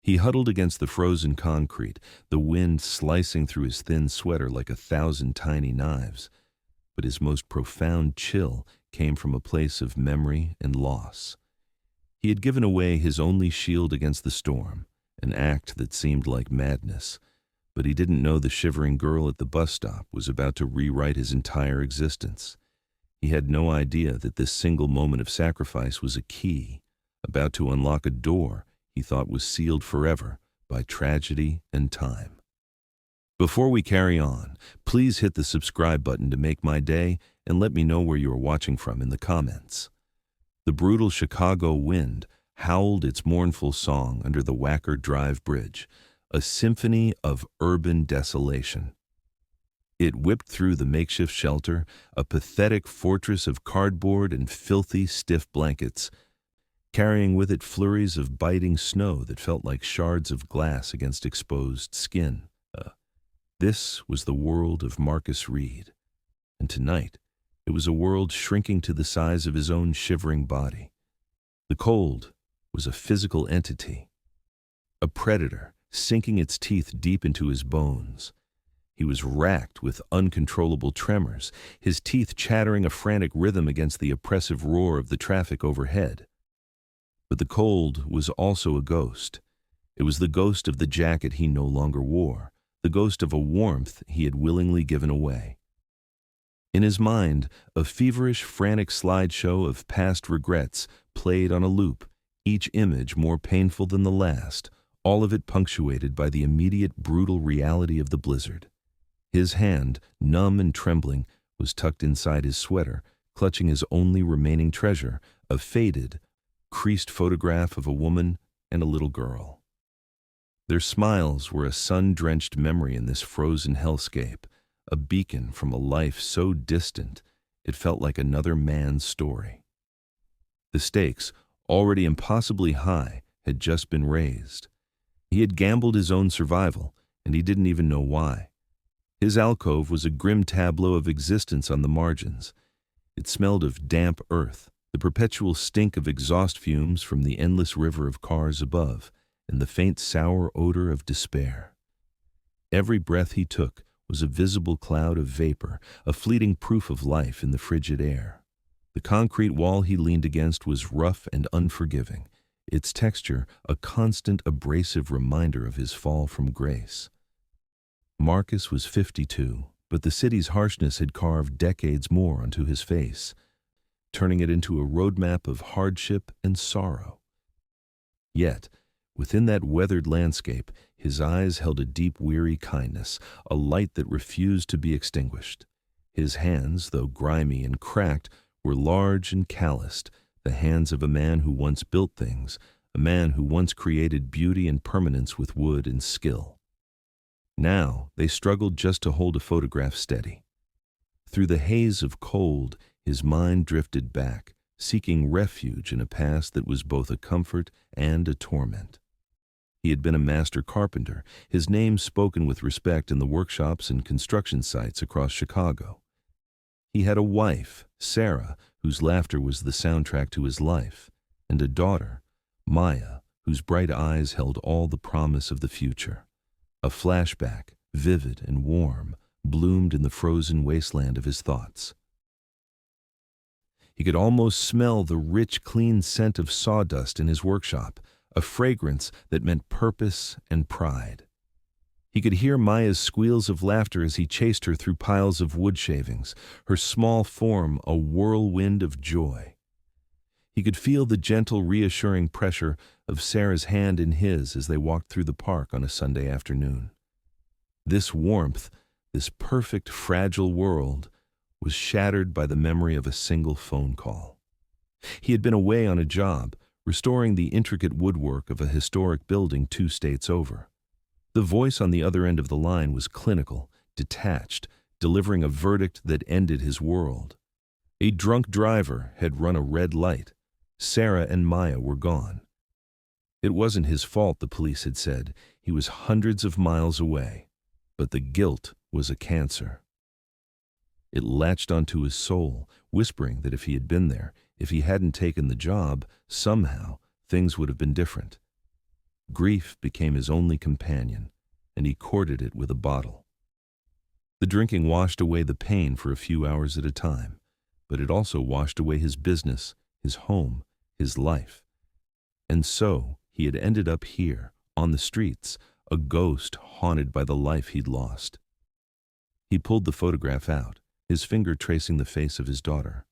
He huddled against the frozen concrete, the wind slicing through his thin sweater like 1,000 tiny knives. But his most profound chill came from a place of memory and loss. He had given away his only shield against the storm, an act that seemed like madness. But he didn't know the shivering girl at the bus stop was about to rewrite his entire existence. He had no idea that this single moment of sacrifice was a key, about to unlock a door he thought was sealed forever by tragedy and time. Before we carry on, please hit the subscribe button to make my day and let me know where you are watching from in the comments. The brutal Chicago wind howled its mournful song under the Wacker Drive Bridge, a symphony of urban desolation. It whipped through the makeshift shelter, a pathetic fortress of cardboard and filthy, stiff blankets, carrying with it flurries of biting snow that felt like shards of glass against exposed skin. This was the world of Marcus Reed, and tonight it was a world shrinking to the size of his own shivering body. The cold was a physical entity, a predator sinking its teeth deep into his bones. He was racked with uncontrollable tremors, his teeth chattering a frantic rhythm against the oppressive roar of the traffic overhead. But the cold was also a ghost. It was the ghost of the jacket he no longer wore, the ghost of a warmth he had willingly given away. In his mind, a feverish, frantic slideshow of past regrets played on a loop, each image more painful than the last, all of it punctuated by the immediate brutal reality of the blizzard. His hand, numb and trembling, was tucked inside his sweater, clutching his only remaining treasure, a faded, creased photograph of a woman and a little girl. Their smiles were a sun-drenched memory in this frozen hellscape, a beacon from a life so distant it felt like another man's story. The stakes, already impossibly high, had just been raised. He had gambled his own survival, and he didn't even know why. His alcove was a grim tableau of existence on the margins. It smelled of damp earth, the perpetual stink of exhaust fumes from the endless river of cars above, and the faint sour odor of despair. Every breath he took was a visible cloud of vapor, a fleeting proof of life in the frigid air. The concrete wall he leaned against was rough and unforgiving, its texture a constant abrasive reminder of his fall from grace. Marcus was 52, but the city's harshness had carved decades more onto his face, turning it into a roadmap of hardship and sorrow. Yet, within that weathered landscape, his eyes held a deep, weary kindness, a light that refused to be extinguished. His hands, though grimy and cracked, were large and calloused, the hands of a man who once built things, a man who once created beauty and permanence with wood and skill. Now they struggled just to hold a photograph steady. Through the haze of cold, his mind drifted back, seeking refuge in a past that was both a comfort and a torment. He had been a master carpenter, his name spoken with respect in the workshops and construction sites across Chicago. He had a wife, Sarah, whose laughter was the soundtrack to his life, and a daughter, Maya, whose bright eyes held all the promise of the future. A flashback, vivid and warm, bloomed in the frozen wasteland of his thoughts. He could almost smell the rich, clean scent of sawdust in his workshop, a fragrance that meant purpose and pride. He could hear Maya's squeals of laughter as he chased her through piles of wood shavings, her small form a whirlwind of joy. He could feel the gentle, reassuring pressure of Sarah's hand in his as they walked through the park on a Sunday afternoon. This warmth, this perfect, fragile world, was shattered by the memory of a single phone call. He had been away on a job, restoring the intricate woodwork of a historic building 2 states over. The voice on the other end of the line was clinical, detached, delivering a verdict that ended his world. A drunk driver had run a red light. Sarah and Maya were gone. It wasn't his fault, the police had said. He was hundreds of miles away. But the guilt was a cancer. It latched onto his soul, whispering that if he had been there, if he hadn't taken the job, somehow things would have been different. Grief became his only companion, and he courted it with a bottle. The drinking washed away the pain for a few hours at a time, but it also washed away his business, his home, his life. And so he had ended up here, on the streets, a ghost haunted by the life he'd lost. He pulled the photograph out, his finger tracing the face of his daughter.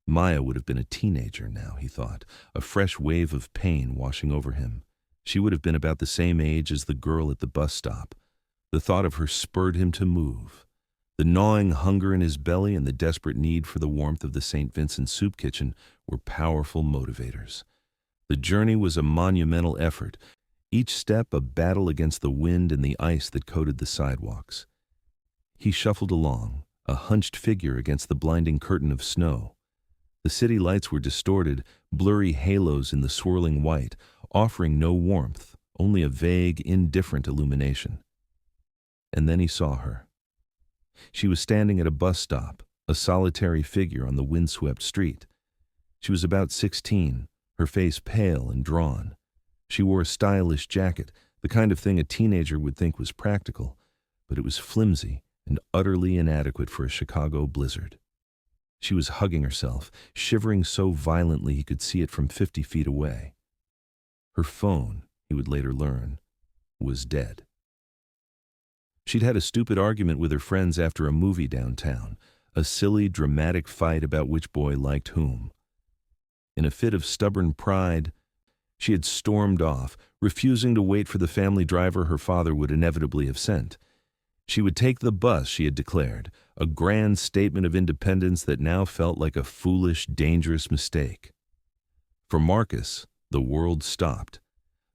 Maya would have been a teenager now, he thought, a fresh wave of pain washing over him. She would have been about the same age as the girl at the bus stop. The thought of her spurred him to move. The gnawing hunger in his belly and the desperate need for the warmth of the St. Vincent soup kitchen were powerful motivators. The journey was a monumental effort, each step a battle against the wind and the ice that coated the sidewalks. He shuffled along, a hunched figure against the blinding curtain of snow. The city lights were distorted, blurry halos in the swirling white, offering no warmth, only a vague, indifferent illumination. And then he saw her. She was standing at a bus stop, a solitary figure on the windswept street. She was about 16, her face pale and drawn. She wore a stylish jacket, the kind of thing a teenager would think was practical, but it was flimsy and utterly inadequate for a Chicago blizzard. She was hugging herself, shivering so violently he could see it from 50 feet away. Her phone, he would later learn, was dead. She'd had a stupid argument with her friends after a movie downtown, a silly, dramatic fight about which boy liked whom. In a fit of stubborn pride, she had stormed off, refusing to wait for the family driver her father would inevitably have sent. She would take the bus, she had declared, a grand statement of independence that now felt like a foolish, dangerous mistake. For Marcus, the world stopped.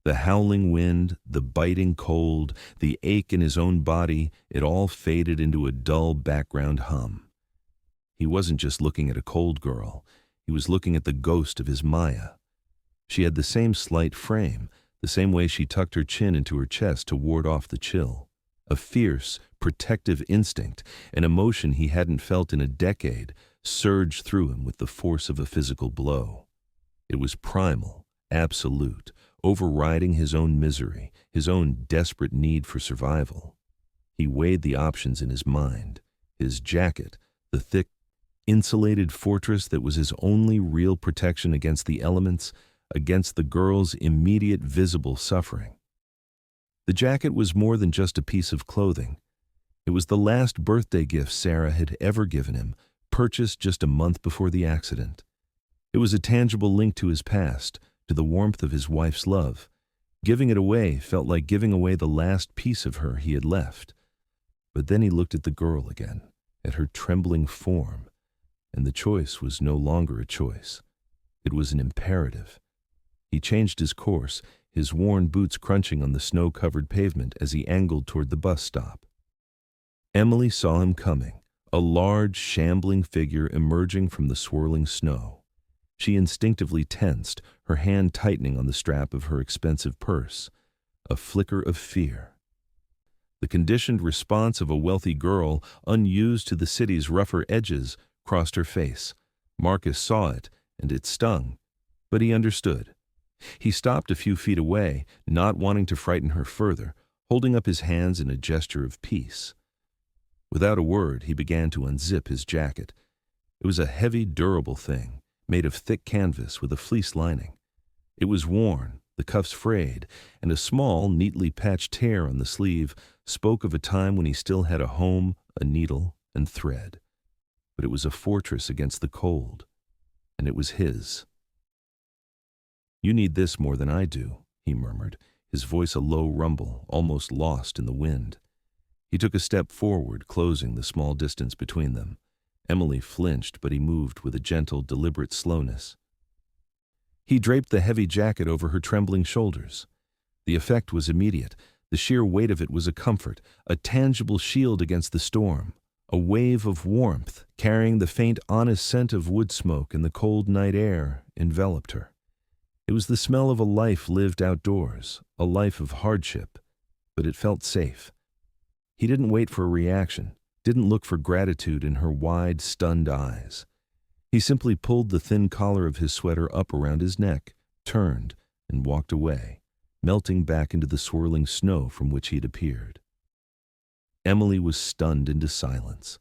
The howling wind, the biting cold, the ache in his own body, it all faded into a dull background hum. He wasn't just looking at a cold girl. He was looking at the ghost of his Maya. She had the same slight frame, the same way she tucked her chin into her chest to ward off the chill. A fierce, protective instinct, an emotion he hadn't felt in a decade, surged through him with the force of a physical blow. It was primal, absolute, overriding his own misery, his own desperate need for survival. He weighed the options in his mind. His jacket, the thick, insulated fortress that was his only real protection against the elements, against the girl's immediate visible suffering. The jacket was more than just a piece of clothing. It was the last birthday gift Sarah had ever given him, purchased just a month before the accident. It was a tangible link to his past, to the warmth of his wife's love. Giving it away felt like giving away the last piece of her he had left. But then he looked at the girl again, at her trembling form, and the choice was no longer a choice. It was an imperative. He changed his course, his worn boots crunching on the snow-covered pavement as he angled toward the bus stop. Emily saw him coming, a large, shambling figure emerging from the swirling snow. She instinctively tensed, her hand tightening on the strap of her expensive purse. A flicker of fear. The conditioned response of a wealthy girl, unused to the city's rougher edges, crossed her face. Marcus saw it, and it stung, but he understood. He stopped a few feet away, not wanting to frighten her further, holding up his hands in a gesture of peace. Without a word, he began to unzip his jacket. It was a heavy, durable thing, made of thick canvas with a fleece lining. It was worn, the cuffs frayed, and a small, neatly patched tear on the sleeve spoke of a time when he still had a home, a needle, and thread. But it was a fortress against the cold, and it was his. "You need this more than I do," he murmured, his voice a low rumble, almost lost in the wind. He took a step forward, closing the small distance between them. Emily flinched, but he moved with a gentle, deliberate slowness. He draped the heavy jacket over her trembling shoulders. The effect was immediate. The sheer weight of it was a comfort, a tangible shield against the storm, a wave of warmth, carrying the faint, honest scent of wood smoke in the cold night air, enveloped her. It was the smell of a life lived outdoors, a life of hardship, but it felt safe. He didn't wait for a reaction, didn't look for gratitude in her wide, stunned eyes. He simply pulled the thin collar of his sweater up around his neck, turned, and walked away. melting back into the swirling snow from which he had appeared. Emily was stunned into silence.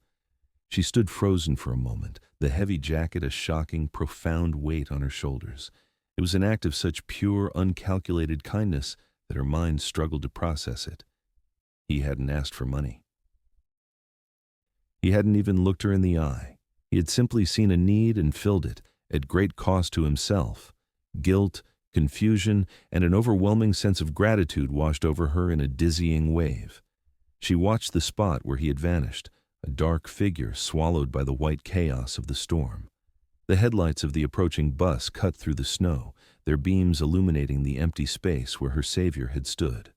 She stood frozen for a moment, the heavy jacket a shocking, profound weight on her shoulders. It was an act of such pure, uncalculated kindness that her mind struggled to process it. He hadn't asked for money. He hadn't even looked her in the eye. He had simply seen a need and filled it, at great cost to himself. Guilt, confusion, and an overwhelming sense of gratitude washed over her in a dizzying wave. She watched the spot where he had vanished, a dark figure swallowed by the white chaos of the storm. The headlights of the approaching bus cut through the snow, their beams illuminating the empty space where her savior had stood.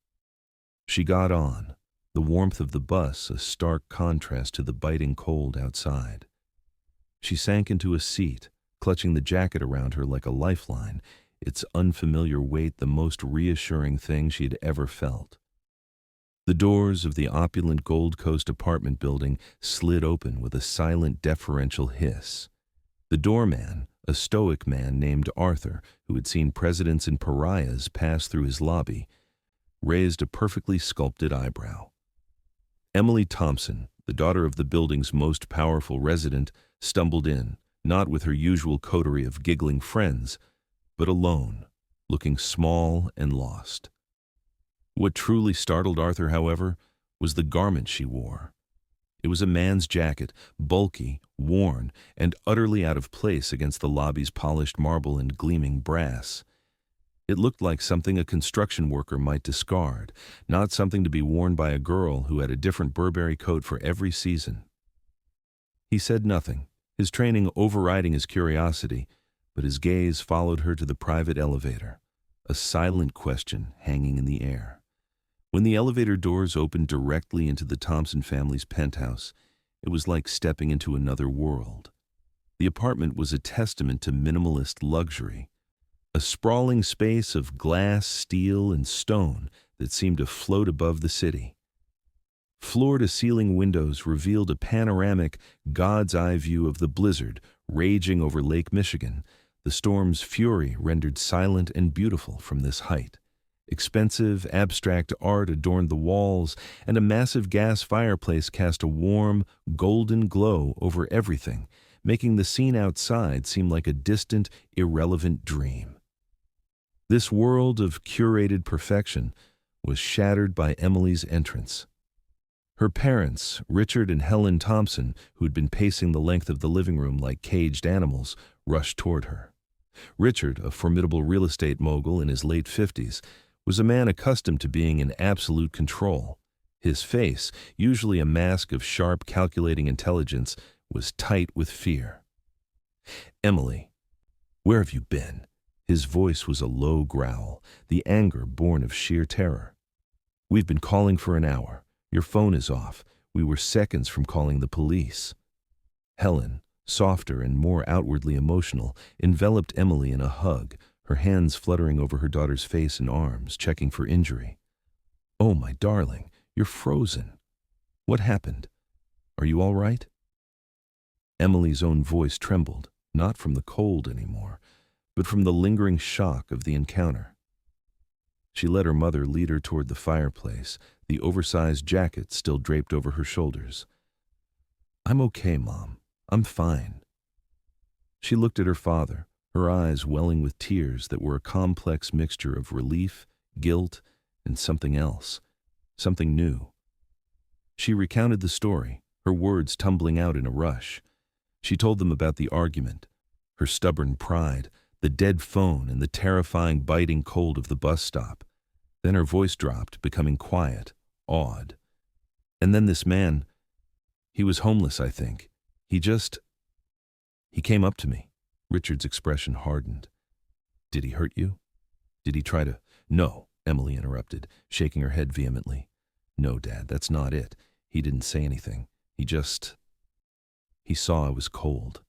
She got on, the warmth of the bus a stark contrast to the biting cold outside. She sank into a seat, clutching the jacket around her like a lifeline, its unfamiliar weight the most reassuring thing she had ever felt. The doors of the opulent Gold Coast apartment building slid open with a silent, deferential hiss. The doorman, a stoic man named Arthur, who had seen presidents and pariahs pass through his lobby, raised a perfectly sculpted eyebrow. Emily Thompson, the daughter of the building's most powerful resident, stumbled in, not with her usual coterie of giggling friends, but alone, looking small and lost. What truly startled Arthur, however, was the garment she wore. It was a man's jacket, bulky, worn, and utterly out of place against the lobby's polished marble and gleaming brass. It looked like something a construction worker might discard, not something to be worn by a girl who had a different Burberry coat for every season. He said nothing, his training overriding his curiosity, but his gaze followed her to the private elevator, a silent question hanging in the air. When the elevator doors opened directly into the Thompson family's penthouse, it was like stepping into another world. The apartment was a testament to minimalist luxury, a sprawling space of glass, steel, and stone that seemed to float above the city. Floor-to-ceiling windows revealed a panoramic, God's-eye view of the blizzard raging over Lake Michigan, the storm's fury rendered silent and beautiful from this height. Expensive, abstract art adorned the walls, and a massive gas fireplace cast a warm, golden glow over everything, making the scene outside seem like a distant, irrelevant dream. This world of curated perfection was shattered by Emily's entrance. Her parents, Richard and Helen Thompson, who had been pacing the length of the living room like caged animals, rushed toward her. Richard, a formidable real estate mogul in his late 50s, was a man accustomed to being in absolute control. His face, usually a mask of sharp, calculating intelligence, was tight with fear. "Emily, where have you been?" His voice was a low growl, the anger born of sheer terror. "We've been calling for an hour. Your phone is off. We were seconds from calling the police." Helen, softer and more outwardly emotional, enveloped Emily in a hug, her hands fluttering over her daughter's face and arms, checking for injury. "Oh, my darling, you're frozen. What happened? Are you all right?" Emily's own voice trembled, not from the cold anymore, but from the lingering shock of the encounter. She let her mother lead her toward the fireplace, the oversized jacket still draped over her shoulders. "I'm okay, Mom. I'm fine." She looked at her father, her eyes welling with tears that were a complex mixture of relief, guilt, and something else, something new. She recounted the story, her words tumbling out in a rush. She told them about the argument, her stubborn pride, the dead phone, and the terrifying biting cold of the bus stop. Then her voice dropped, becoming quiet, awed. "And then this man, he was homeless, I think. He came up to me." Richard's expression hardened. "Did he hurt you? Did he try to—" "No," Emily interrupted, shaking her head vehemently. "No, Dad, that's not it. He didn't say anything. He saw I was cold."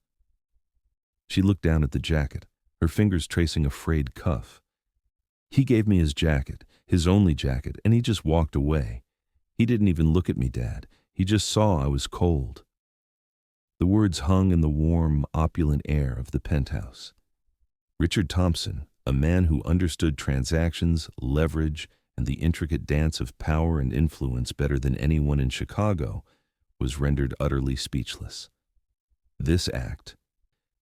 She looked down at the jacket, her fingers tracing a frayed cuff. "He gave me his jacket, his only jacket, and he just walked away. He didn't even look at me, Dad. He just saw I was cold." The words hung in the warm, opulent air of the penthouse. Richard Thompson, A man who understood transactions, leverage, and the intricate dance of power and influence better than anyone in Chicago, was rendered utterly speechless. This act,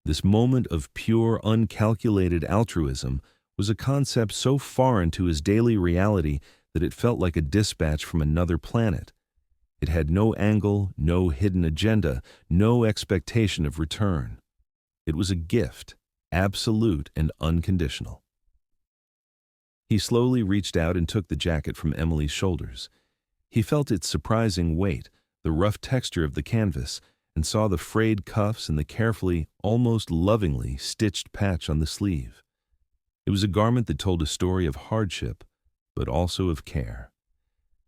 this moment of pure, uncalculated altruism, was a concept so foreign to his daily reality that it felt like a dispatch from another planet. It had no angle, no hidden agenda, no expectation of return. It was a gift, absolute and unconditional. He slowly reached out and took the jacket from Emily's shoulders. He felt its surprising weight, the rough texture of the canvas, and saw the frayed cuffs and the carefully, almost lovingly, stitched patch on the sleeve. It was a garment that told a story of hardship, but also of care.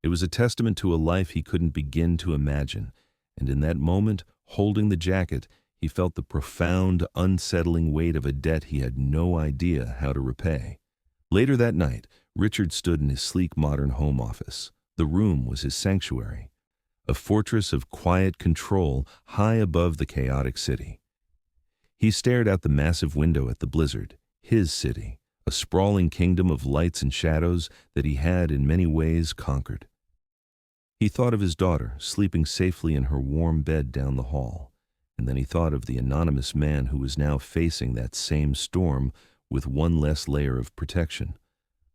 It was a testament to a life he couldn't begin to imagine, and in that moment, holding the jacket, he felt the profound, unsettling weight of a debt he had no idea how to repay. Later that night, Richard stood in his sleek modern home office. The room was his sanctuary, a fortress of quiet control high above the chaotic city. He stared out the massive window at the blizzard, his city, a sprawling kingdom of lights and shadows that he had in many ways conquered. He thought of his daughter sleeping safely in her warm bed down the hall, and then he thought of the anonymous man who was now facing that same storm with one less layer of protection,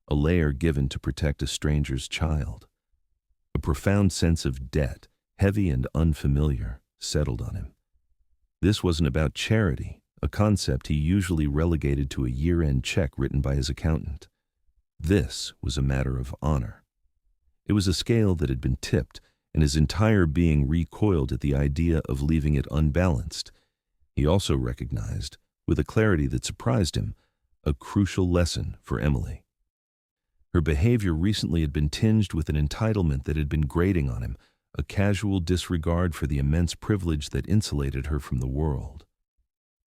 a layer given to protect a stranger's child. A profound sense of debt, heavy and unfamiliar, settled on him. This wasn't about charity, a concept he usually relegated to a year-end check written by his accountant. This was a matter of honor. It was a scale that had been tipped, and his entire being recoiled at the idea of leaving it unbalanced. He also recognized, with a clarity that surprised him, a crucial lesson for Emily. Her behavior recently had been tinged with an entitlement that had been grating on him, a casual disregard for the immense privilege that insulated her from the world.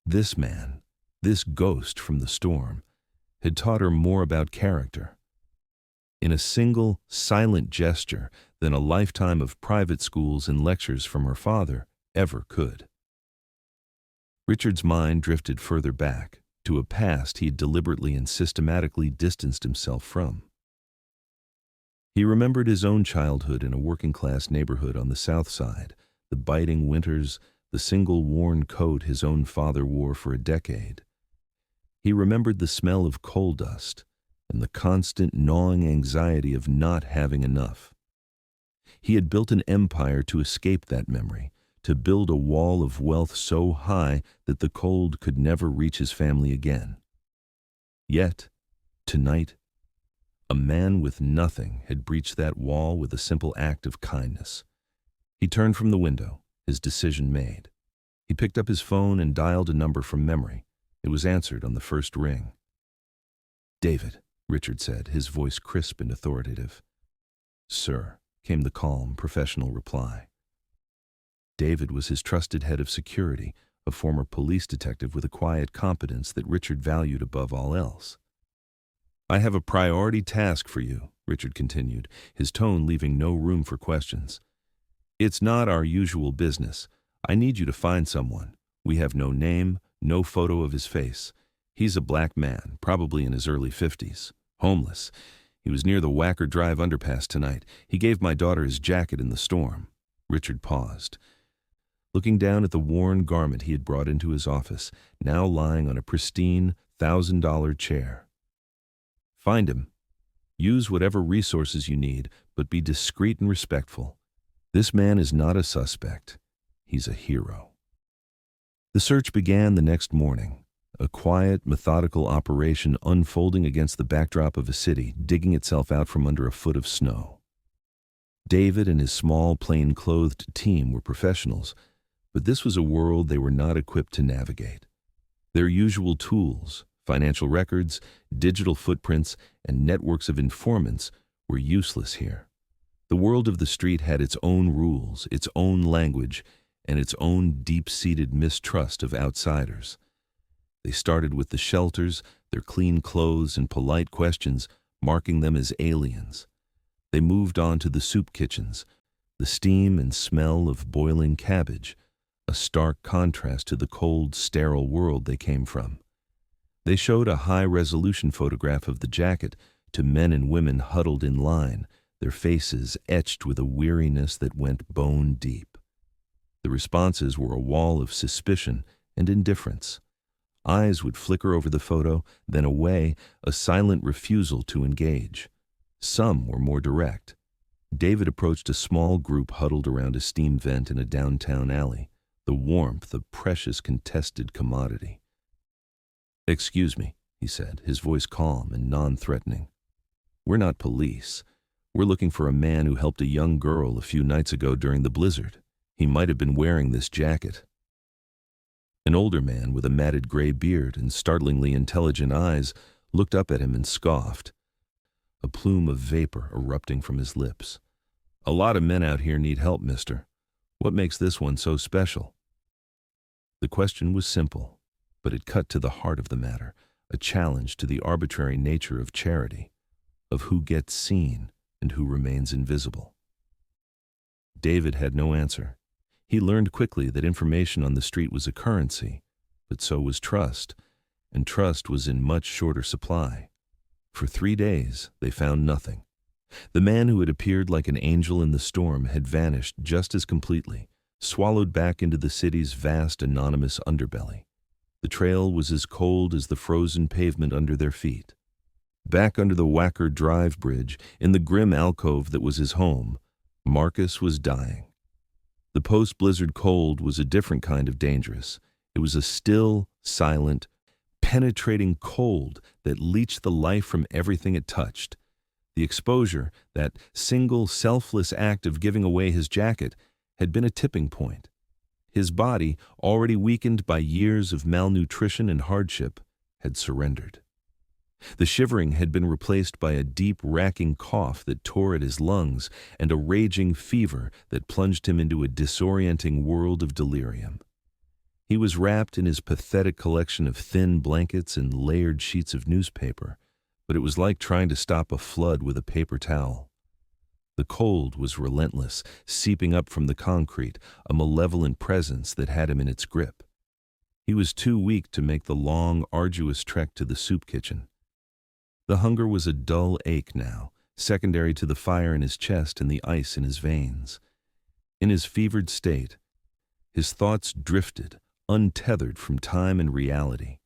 This man, this ghost from the storm, had taught her more about character. In a single, silent gesture than a lifetime of private schools and lectures from her father ever could. Richard's mind drifted further back, to a past he had deliberately and systematically distanced himself from. He remembered his own childhood in a working-class neighborhood on the South Side, the biting winters, the single worn coat his own father wore for a decade. He remembered the smell of coal dust and the constant gnawing anxiety of not having enough. He had built an empire to escape that memory, to build a wall of wealth so high that the cold could never reach his family again. Yet, tonight, a man with nothing had breached that wall with a simple act of kindness. He turned from the window, his decision made. He picked up his phone and dialed a number from memory. It was answered on the first ring. "David," Richard said, his voice crisp and authoritative. "Sir," came the calm, professional reply. David was his trusted head of security, a former police detective with a quiet competence that Richard valued above all else. "I have a priority task for you," Richard continued, his tone leaving no room for questions. "It's not our usual business. I need you to find someone. We have no name, no photo of his face. He's a black man, probably in his early 50s, homeless. He was near the Wacker Drive underpass tonight. He gave my daughter his jacket in the storm." Richard paused, looking down at the worn garment he had brought into his office, now lying on a pristine $1,000 chair. "Find him. Use whatever resources you need, but be discreet and respectful. This man is not a suspect. He's a hero." The search began the next morning, a quiet, methodical operation unfolding against the backdrop of a city digging itself out from under a foot of snow. David and his small, plain-clothed team were professionals, but this was a world they were not equipped to navigate. Their usual tools, financial records, digital footprints, and networks of informants were useless here. The world of the street had its own rules, its own language, and its own deep-seated mistrust of outsiders. They started with the shelters, their clean clothes and polite questions, marking them as aliens. They moved on to the soup kitchens, the steam and smell of boiling cabbage, a stark contrast to the cold, sterile world they came from. They showed a high-resolution photograph of the jacket to men and women huddled in line, their faces etched with a weariness that went bone deep. The responses were a wall of suspicion and indifference. Eyes would flicker over the photo, then away, a silent refusal to engage. Some were more direct. David approached a small group huddled around a steam vent in a downtown alley, the warmth a precious contested commodity. "Excuse me," he said, his voice calm and non-threatening. "We're not police. We're looking for a man who helped a young girl a few nights ago during the blizzard. He might have been wearing this jacket." An older man with a matted gray beard and startlingly intelligent eyes looked up at him and scoffed, a plume of vapor erupting from his lips. "A lot of men out here need help, mister. What makes this one so special?" The question was simple, but it cut to the heart of the matter, a challenge to the arbitrary nature of charity, of who gets seen and who remains invisible. David had no answer. He learned quickly that information on the street was a currency, but so was trust, and trust was in much shorter supply. For 3 days, they found nothing. The man who had appeared like an angel in the storm had vanished just as completely, swallowed back into the city's vast anonymous underbelly. The trail was as cold as the frozen pavement under their feet. Back under the Wacker Drive bridge, in the grim alcove that was his home, Marcus was dying. The post-blizzard cold was a different kind of dangerous. It was a still, silent, penetrating cold that leached the life from everything it touched. The exposure, that single, selfless act of giving away his jacket, had been a tipping point. His body, already weakened by years of malnutrition and hardship, had surrendered. The shivering had been replaced by a deep, racking cough that tore at his lungs and a raging fever that plunged him into a disorienting world of delirium. He was wrapped in his pathetic collection of thin blankets and layered sheets of newspaper, but it was like trying to stop a flood with a paper towel. The cold was relentless, seeping up from the concrete, a malevolent presence that had him in its grip. He was too weak to make the long, arduous trek to the soup kitchen. The hunger was a dull ache now, secondary to the fire in his chest and the ice in his veins. In his fevered state, his thoughts drifted, untethered from time and reality.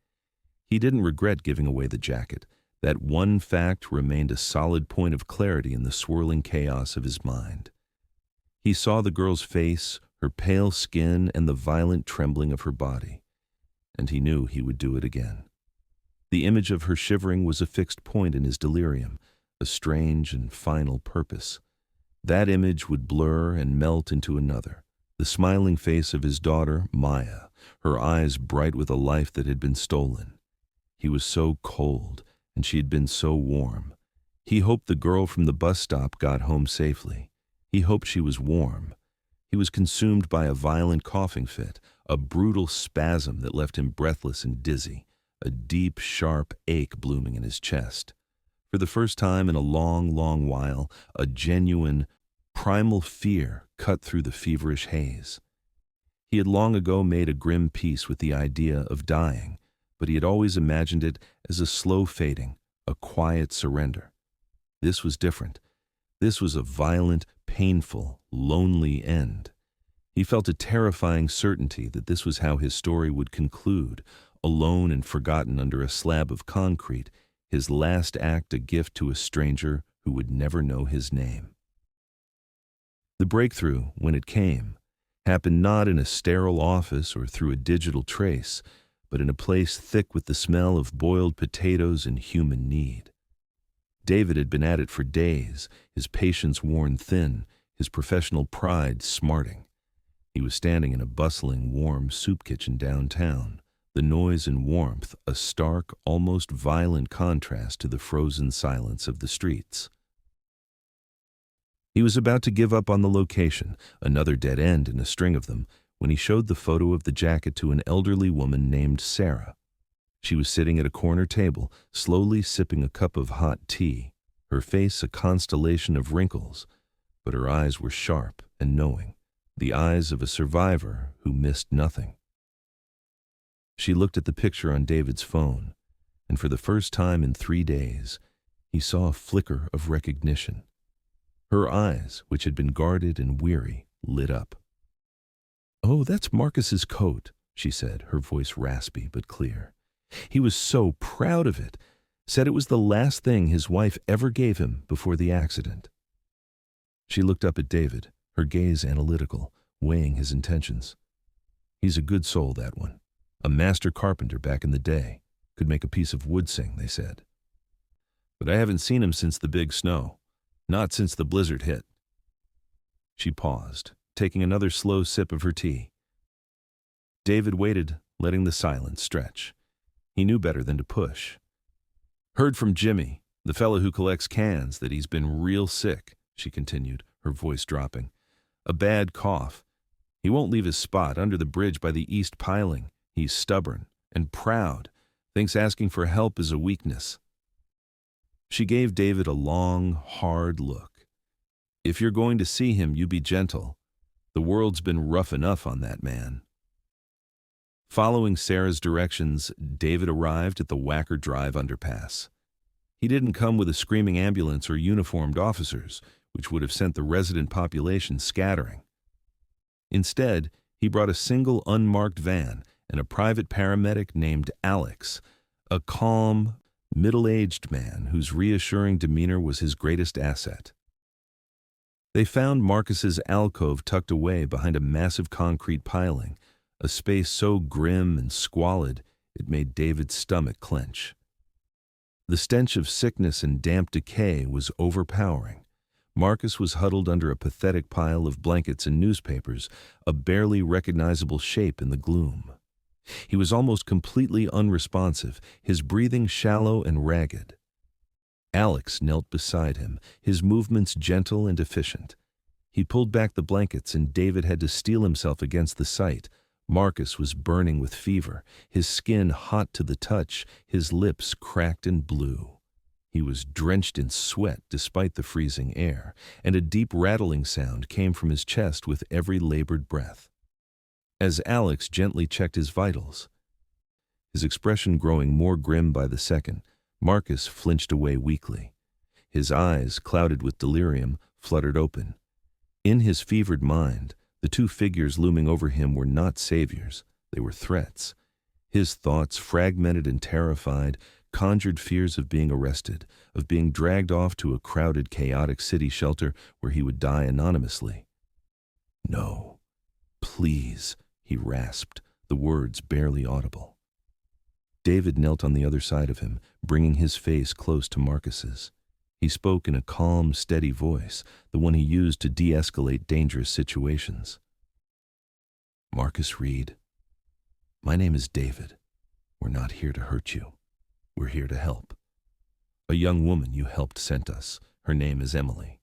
He didn't regret giving away the jacket. That one fact remained a solid point of clarity in the swirling chaos of his mind. He saw the girl's face, her pale skin, and the violent trembling of her body, and he knew he would do it again. The image of her shivering was a fixed point in his delirium, a strange and final purpose. That image would blur and melt into another, the smiling face of his daughter, Maya, her eyes bright with a life that had been stolen. He was so cold, and she had been so warm. He hoped the girl from the bus stop got home safely. He hoped she was warm. He was consumed by a violent coughing fit, a brutal spasm that left him breathless and dizzy, a deep, sharp ache blooming in his chest. For the first time in a long, long while, a genuine, primal fear cut through the feverish haze. He had long ago made a grim peace with the idea of dying, but he had always imagined it as a slow fading, a quiet surrender. This was different. This was a violent, painful, lonely end. He felt a terrifying certainty that this was how his story would conclude, alone and forgotten under a slab of concrete, his last act a gift to a stranger who would never know his name. The breakthrough, when it came, happened not in a sterile office or through a digital trace, but in a place thick with the smell of boiled potatoes and human need. David had been at it for days, his patience worn thin, his professional pride smarting. He was standing in a bustling, warm soup kitchen downtown, the noise and warmth a stark, almost violent contrast to the frozen silence of the streets. He was about to give up on the location, another dead end in a string of them, when he showed the photo of the jacket to an elderly woman named Sarah. She was sitting at a corner table, slowly sipping a cup of hot tea, her face a constellation of wrinkles, but her eyes were sharp and knowing, the eyes of a survivor who missed nothing. She looked at the picture on David's phone. and for the first time in 3 days, he saw a flicker of recognition. Her eyes, which had been guarded and weary, lit up. "Oh, that's Marcus's coat," she said, her voice raspy but clear. "He was so proud of it, said it was the last thing his wife ever gave him before the accident." She looked up at David, her gaze analytical, weighing his intentions. "He's a good soul, that one. A master carpenter back in the day. Could make a piece of wood sing," they said. "But I haven't seen him since the big snow. Not since the blizzard hit." She paused, taking another slow sip of her tea. David waited, letting the silence stretch. He knew better than to push. "Heard from Jimmy, the fellow who collects cans, that he's been real sick," she continued, her voice dropping. "A bad cough. He won't leave his spot under the bridge by the east piling. He's stubborn and proud, thinks asking for help is a weakness." She gave David a long, hard look. "If you're going to see him, you be gentle. The world's been rough enough on that man." Following Sarah's directions, David arrived at the Wacker Drive underpass. He didn't come with a screaming ambulance or uniformed officers, which would have sent the resident population scattering. Instead, he brought a single unmarked van and a private paramedic named Alex, a calm, middle-aged man whose reassuring demeanor was his greatest asset. They found Marcus's alcove tucked away behind a massive concrete piling, a space so grim and squalid it made David's stomach clench. The stench of sickness and damp decay was overpowering. Marcus was huddled under a pathetic pile of blankets and newspapers, a barely recognizable shape in the gloom. He was almost completely unresponsive, his breathing shallow and ragged. Alex knelt beside him, his movements gentle and efficient. He pulled back the blankets and David had to steel himself against the sight. Marcus was burning with fever, his skin hot to the touch, his lips cracked and blue. He was drenched in sweat despite the freezing air, and a deep rattling sound came from his chest with every labored breath. As Alex gently checked his vitals, his expression growing more grim by the second, Marcus flinched away weakly. His eyes, clouded with delirium, fluttered open. In his fevered mind, the two figures looming over him were not saviors, they were threats. His thoughts, fragmented and terrified, conjured fears of being arrested, of being dragged off to a crowded, chaotic city shelter where he would die anonymously. "No, please," he rasped, the words barely audible. David knelt on the other side of him, bringing his face close to Marcus's. He spoke in a calm, steady voice, the one he used to de-escalate dangerous situations. "Marcus Reed, my name is David. We're not here to hurt you. We're here to help. A young woman you helped sent us. Her name is Emily."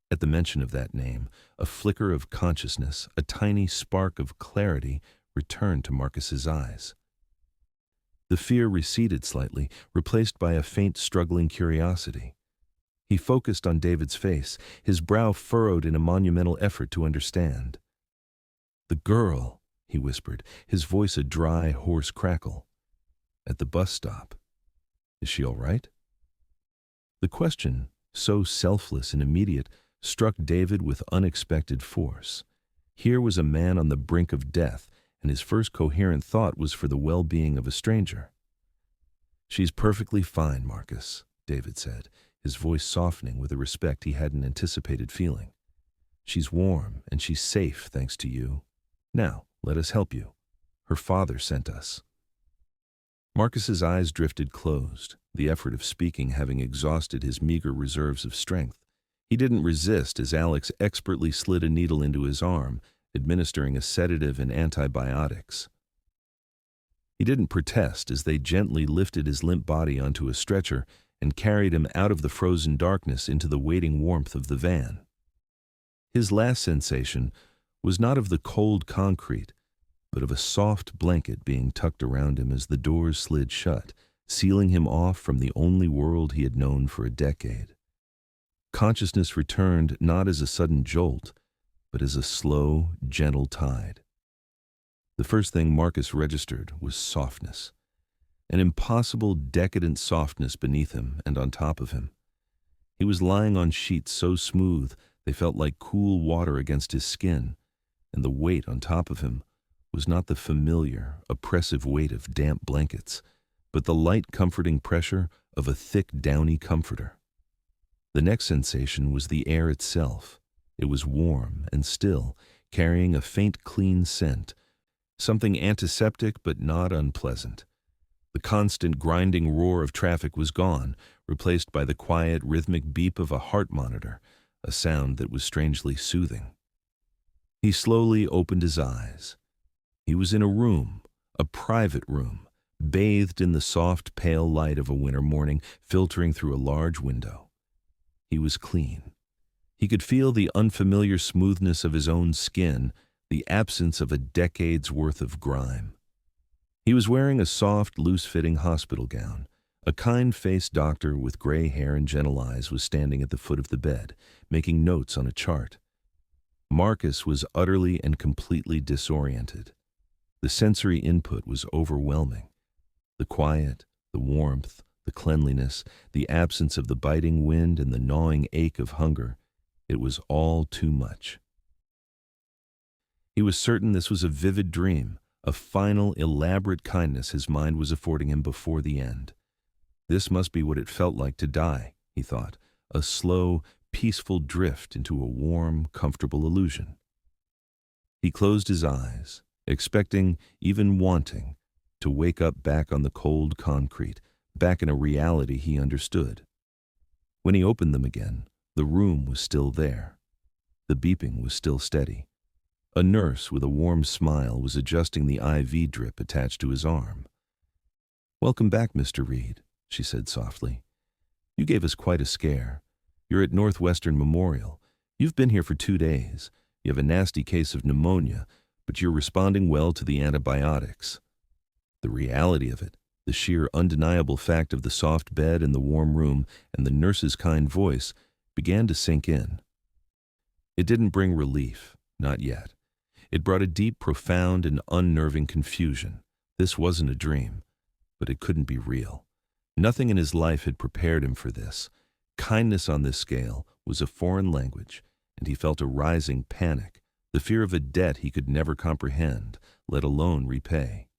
At the mention of that name, a flicker of consciousness, a tiny spark of clarity returned to Marcus's eyes. The fear receded slightly, replaced by a faint, struggling curiosity. He focused on David's face, his brow furrowed in a monumental effort to understand. "The girl," he whispered, his voice a dry, hoarse crackle. "At the bus stop. Is she all right?" The question, so selfless and immediate, struck David with unexpected force. Here was a man on the brink of death, and his first coherent thought was for the well-being of a stranger. "She's perfectly fine, Marcus," David said, his voice softening with a respect he hadn't anticipated feeling. "She's warm, and she's safe, thanks to you. Now, let us help you. Her father sent us." Marcus's eyes drifted closed, the effort of speaking having exhausted his meager reserves of strength. He didn't resist as Alex expertly slid a needle into his arm, administering a sedative and antibiotics. He didn't protest as they gently lifted his limp body onto a stretcher and carried him out of the frozen darkness into the waiting warmth of the van. His last sensation was not of the cold concrete, but of a soft blanket being tucked around him as the doors slid shut, sealing him off from the only world he had known for a decade. Consciousness returned not as a sudden jolt, but as a slow, gentle tide. The first thing Marcus registered was softness. an impossible decadent softness beneath him and on top of him. He was lying on sheets so smooth they felt like cool water against his skin, and the weight on top of him was not the familiar, oppressive weight of damp blankets, but the light, comforting pressure of a thick, downy comforter. The next sensation was the air itself. It was warm and still, carrying a faint, clean scent, something antiseptic but not unpleasant. The constant grinding roar of traffic was gone, replaced by the quiet, rhythmic beep of a heart monitor, a sound that was strangely soothing. He slowly opened his eyes. He was in a room, a private room, bathed in the soft, pale light of a winter morning filtering through a large window. He was clean. He could feel the unfamiliar smoothness of his own skin, the absence of a decade's worth of grime. He was wearing a soft, loose-fitting hospital gown. A kind-faced doctor with gray hair and gentle eyes was standing at the foot of the bed, making notes on a chart. Marcus was utterly and completely disoriented. The sensory input was overwhelming. The quiet, the warmth, the cleanliness, the absence of the biting wind and the gnawing ache of hunger, it was all too much. He was certain this was a vivid dream, a final, elaborate kindness his mind was affording him before the end. This must be what it felt like to die, he thought, a slow, peaceful drift into a warm, comfortable illusion. He closed his eyes, expecting, even wanting, to wake up back on the cold concrete, back in a reality he understood. When he opened them again, the room was still there. The beeping was still steady. A nurse with a warm smile was adjusting the IV drip attached to his arm. "Welcome back, Mr. Reed," she said softly. "You gave us quite a scare. You're at Northwestern Memorial. You've been here for 2 days. You have a nasty case of pneumonia, but you're responding well to the antibiotics." The reality of it, the sheer undeniable fact of the soft bed and the warm room and the nurse's kind voice, began to sink in. It didn't bring relief, not yet. It brought a deep, profound, and unnerving confusion. This wasn't a dream, but it couldn't be real. Nothing in his life had prepared him for this. Kindness on this scale was a foreign language, and he felt a rising panic, the fear of a debt he could never comprehend, let alone repay.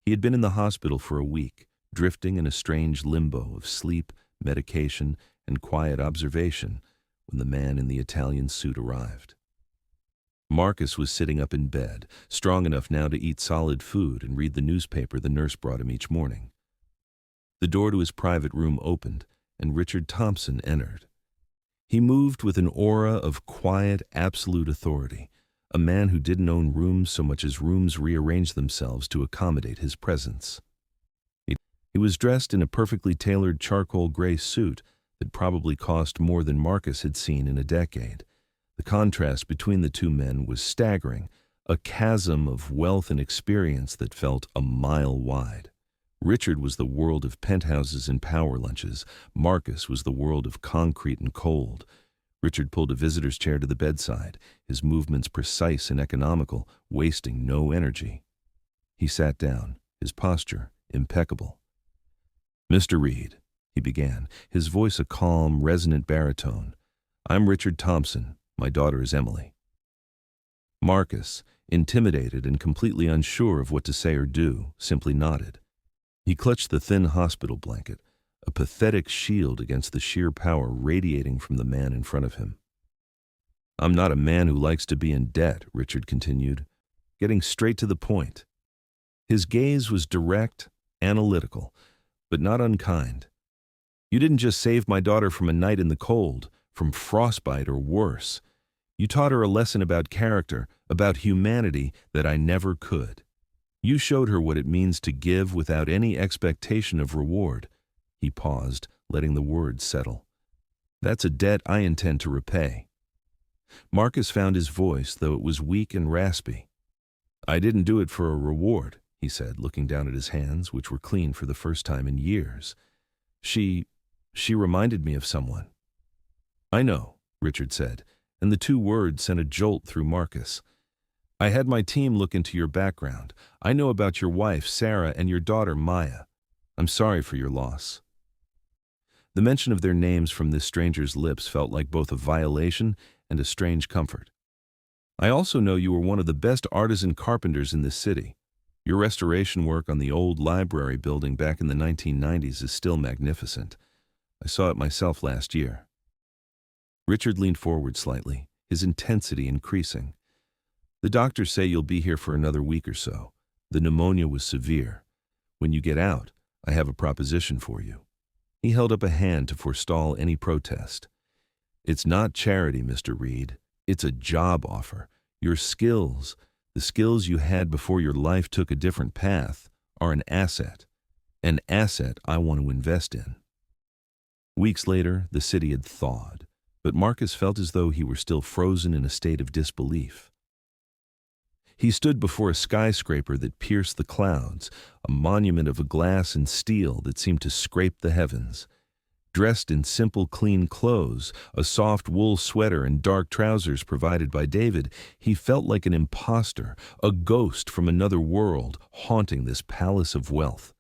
He had been in the hospital for a week, drifting in a strange limbo of sleep, medication, and quiet observation when the man in the Italian suit arrived. Marcus was sitting up in bed, strong enough now to eat solid food and read the newspaper the nurse brought him each morning. The door to his private room opened, and Richard Thompson entered. He moved with an aura of quiet, absolute authority, a man who didn't own rooms so much as rooms rearranged themselves to accommodate his presence. He was dressed in a perfectly tailored charcoal gray suit that probably cost more than Marcus had seen in a decade. The contrast between the two men was staggering, a chasm of wealth and experience that felt a mile wide. Richard was the world of penthouses and power lunches. Marcus was the world of concrete and cold. Richard pulled a visitor's chair to the bedside, his movements precise and economical, wasting no energy. He sat down, his posture impeccable. "Mr. Reed," he began, his voice a calm, resonant baritone. "I'm Richard Thompson. My daughter is Emily." Marcus, intimidated and completely unsure of what to say or do, simply nodded. He clutched the thin hospital blanket, a pathetic shield against the sheer power radiating from the man in front of him. "I'm not a man who likes to be in debt," Richard continued, getting straight to the point. His gaze was direct, analytical, but not unkind. "You didn't just save my daughter from a night in the cold, from frostbite or worse. You taught her a lesson about character, about humanity that I never could. You showed her what it means to give without any expectation of reward." He paused, letting the words settle. "That's a debt I intend to repay." Marcus found his voice, though it was weak and raspy. "I didn't do it for a reward," he said, looking down at his hands, which were clean for the first time in years. She reminded me of someone." "I know," Richard said, and the two words sent a jolt through Marcus. I had my team look into your background. I know about your wife, Sarah, and your daughter, Maya. I'm sorry for your loss." The mention of their names from this stranger's lips felt like both a violation and a strange comfort. "I also know you were one of the best artisan carpenters in this city. Your restoration work on the old library building back in the 1990s is still magnificent. I saw it myself last year." Richard leaned forward slightly, his intensity increasing. "The doctors say you'll be here for another week or so. The pneumonia was severe. When you get out, I have a proposition for you." He held up a hand to forestall any protest. "It's not charity, Mr. Reed. It's a job offer. Your skills, the skills you had before your life took a different path, are an asset. An asset I want to invest in." Weeks later, the city had thawed, but Marcus felt as though he were still frozen in a state of disbelief. He stood before a skyscraper that pierced the clouds, a monument of glass and steel that seemed to scrape the heavens. Dressed in simple, clean clothes, a soft wool sweater and dark trousers provided by David, he felt like an imposter, a ghost from another world haunting this palace of wealth.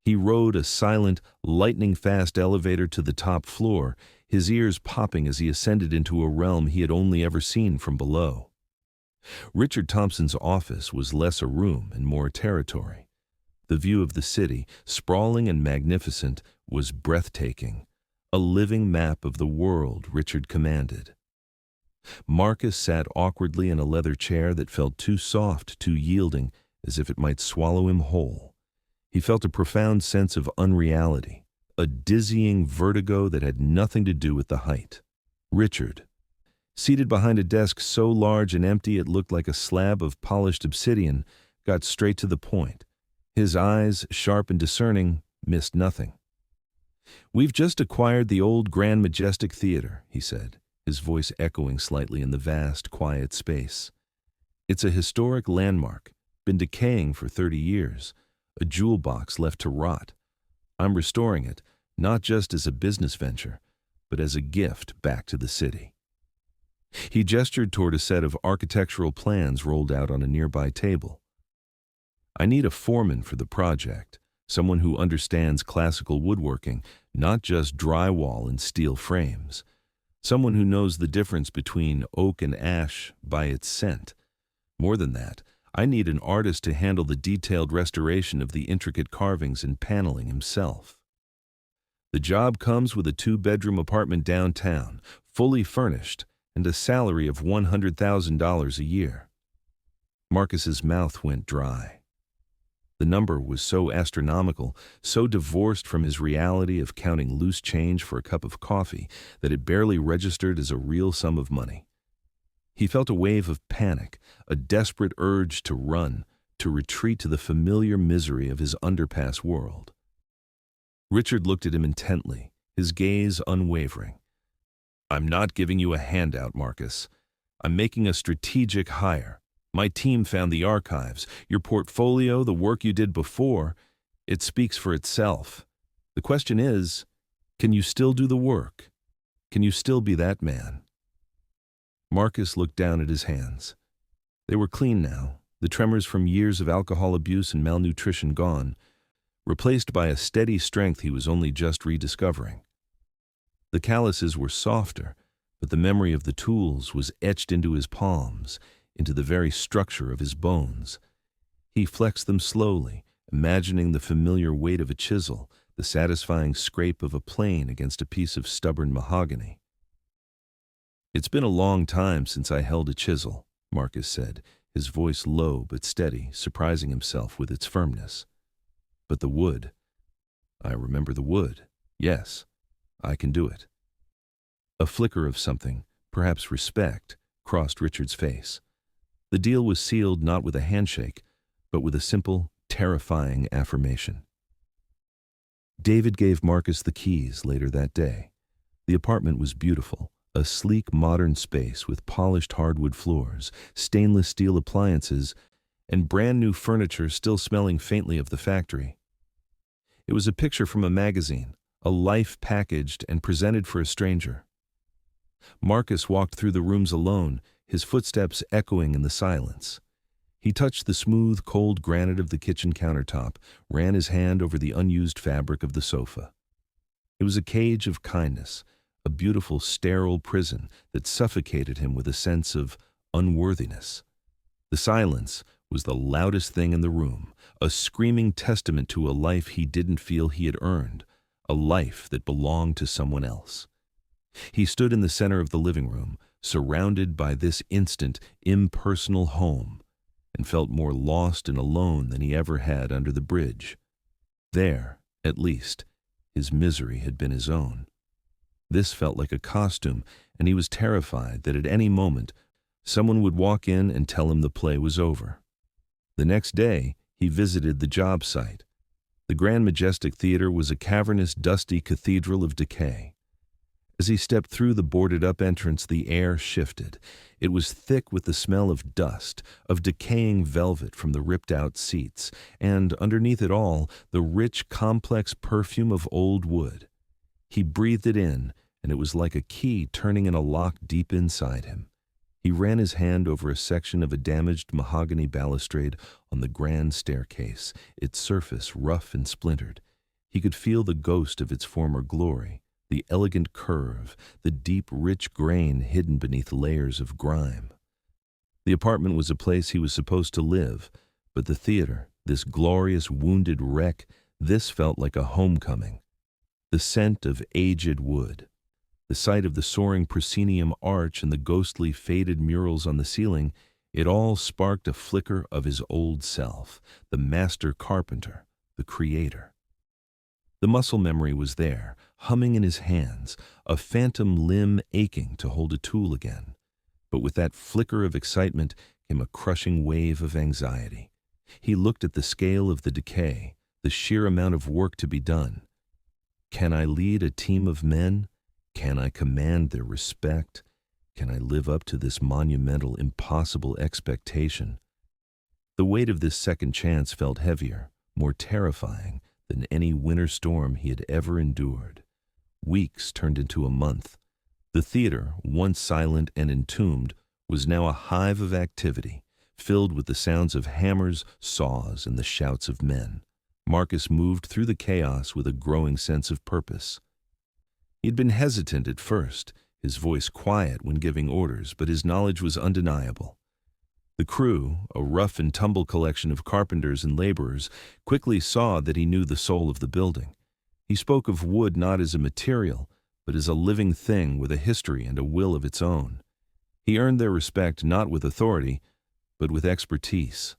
He rode a silent, lightning-fast elevator to the top floor, his ears popping as he ascended into a realm he had only ever seen from below. Richard Thompson's office was less a room and more territory. The view of the city, sprawling and magnificent, was breathtaking, a living map of the world Richard commanded. Marcus sat awkwardly in a leather chair that felt too soft, too yielding, as if it might swallow him whole. He felt a profound sense of unreality, a dizzying vertigo that had nothing to do with the height. Richard, seated behind a desk so large and empty it looked like a slab of polished obsidian, got straight to the point. His eyes, sharp and discerning, missed nothing. "We've just acquired the old Grand Majestic Theater," he said, his voice echoing slightly in the vast, quiet space. "It's a historic landmark, been decaying for 30 years, a jewel box left to rot. I'm restoring it, not just as a business venture, but as a gift back to the city." He gestured toward a set of architectural plans rolled out on a nearby table. "I need a foreman for the project, someone who understands classical woodworking, not just drywall and steel frames. Someone who knows the difference between oak and ash by its scent. More than that, I need an artist to handle the detailed restoration of the intricate carvings and paneling himself. The job comes with a 2-bedroom apartment downtown, fully furnished, and a salary of $100,000 a year." Marcus's mouth went dry. The number was so astronomical, so divorced from his reality of counting loose change for a cup of coffee, that it barely registered as a real sum of money. He felt a wave of panic, a desperate urge to run, to retreat to the familiar misery of his underpass world. Richard looked at him intently, his gaze unwavering. "I'm not giving you a handout, Marcus. I'm making a strategic hire. My team found the archives, your portfolio, the work you did before. It speaks for itself. The question is, can you still do the work? Can you still be that man?" Marcus looked down at his hands. They were clean now, the tremors from years of alcohol abuse and malnutrition gone, replaced by a steady strength he was only just rediscovering. The calluses were softer, but the memory of the tools was etched into his palms, into the very structure of his bones. He flexed them slowly, imagining the familiar weight of a chisel, the satisfying scrape of a plane against a piece of stubborn mahogany. "It's been a long time since I held a chisel," Marcus said, his voice low but steady, surprising himself with its firmness. "But the wood. I remember the wood. Yes, I can do it." A flicker of something, perhaps respect, crossed Richard's face. The deal was sealed not with a handshake, but with a simple, terrifying affirmation. David gave Marcus the keys later that day. The apartment was beautiful, a sleek, modern space with polished hardwood floors, stainless steel appliances, and brand-new furniture still smelling faintly of the factory. It was a picture from a magazine, a life packaged and presented for a stranger. Marcus walked through the rooms alone, his footsteps echoing in the silence. He touched the smooth, cold granite of the kitchen countertop, ran his hand over the unused fabric of the sofa. It was a cage of kindness, a beautiful, sterile prison that suffocated him with a sense of unworthiness. The silence was the loudest thing in the room, a screaming testament to a life he didn't feel he had earned, a life that belonged to someone else. He stood in the center of the living room, surrounded by this instant, impersonal home, and felt more lost and alone than he ever had under the bridge. There, at least, his misery had been his own. This felt like a costume, and he was terrified that at any moment someone would walk in and tell him the play was over. The next day, he visited the job site. The Grand Majestic Theater was a cavernous, dusty cathedral of decay. As he stepped through the boarded-up entrance, the air shifted. It was thick with the smell of dust, of decaying velvet from the ripped-out seats, and, underneath it all, the rich, complex perfume of old wood. He breathed it in, and it was like a key turning in a lock deep inside him. He ran his hand over a section of a damaged mahogany balustrade on the grand staircase, its surface rough and splintered. He could feel the ghost of its former glory, the elegant curve, the deep, rich grain hidden beneath layers of grime. The apartment was a place he was supposed to live, but the theater, this glorious, wounded wreck, this felt like a homecoming. The scent of aged wood, the sight of the soaring proscenium arch and the ghostly faded murals on the ceiling, it all sparked a flicker of his old self, the master carpenter, the creator. The muscle memory was there, humming in his hands, a phantom limb aching to hold a tool again. But with that flicker of excitement came a crushing wave of anxiety. He looked at the scale of the decay, the sheer amount of work to be done. Can I lead a team of men? Can I command their respect? Can I live up to this monumental, impossible expectation? The weight of this second chance felt heavier, more terrifying than any winter storm he had ever endured. Weeks turned into a month. The theater, once silent and entombed, was now a hive of activity, filled with the sounds of hammers, saws, and the shouts of men. Marcus moved through the chaos with a growing sense of purpose. He had been hesitant at first, his voice quiet when giving orders, but his knowledge was undeniable. The crew, a rough-and-tumble collection of carpenters and laborers, quickly saw that he knew the soul of the building. He spoke of wood not as a material, but as a living thing with a history and a will of its own. He earned their respect not with authority, but with expertise.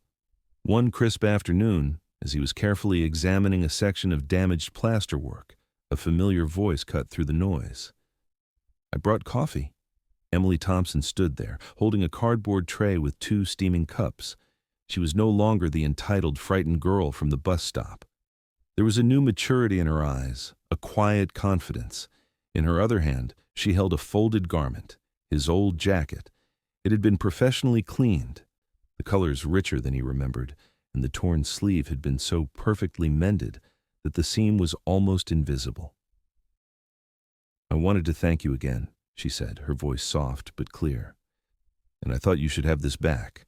One crisp afternoon, as he was carefully examining a section of damaged plasterwork, a familiar voice cut through the noise. "I brought coffee." Emily Thompson stood there, holding a cardboard tray with 2 steaming cups. She was no longer the entitled, frightened girl from the bus stop. There was a new maturity in her eyes, a quiet confidence. In her other hand, she held a folded garment, his old jacket. It had been professionally cleaned, the colors richer than he remembered, and the torn sleeve had been so perfectly mended that the seam was almost invisible. "I wanted to thank you again," she said, her voice soft but clear. "And I thought you should have this back."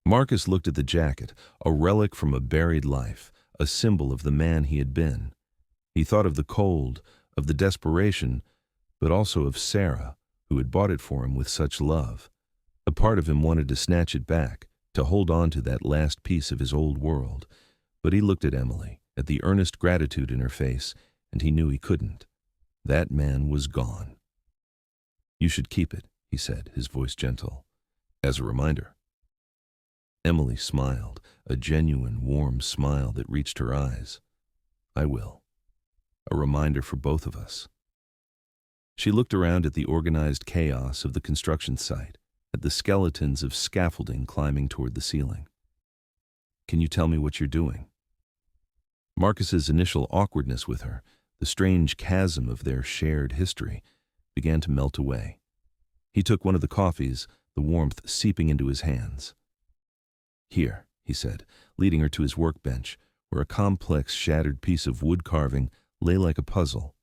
Marcus looked at the jacket, a relic from a buried life, a symbol of the man he had been. He thought of the cold, of the desperation, but also of Sarah, who had bought it for him with such love. A part of him wanted to snatch it back, to hold on to that last piece of his old world. But he looked at Emily, at the earnest gratitude in her face, and he knew he couldn't. That man was gone. "You should keep it," he said, his voice gentle, "as a reminder." Emily smiled, a genuine, warm smile that reached her eyes. "I will. A reminder for both of us." She looked around at the organized chaos of the construction site, at the skeletons of scaffolding climbing toward the ceiling. "Can you tell me what you're doing?" Marcus's initial awkwardness with her, the strange chasm of their shared history, began to melt away. He took one of the coffees, the warmth seeping into his hands. "Here," he said, leading her to his workbench, where a complex, shattered piece of wood carving lay like a puzzle.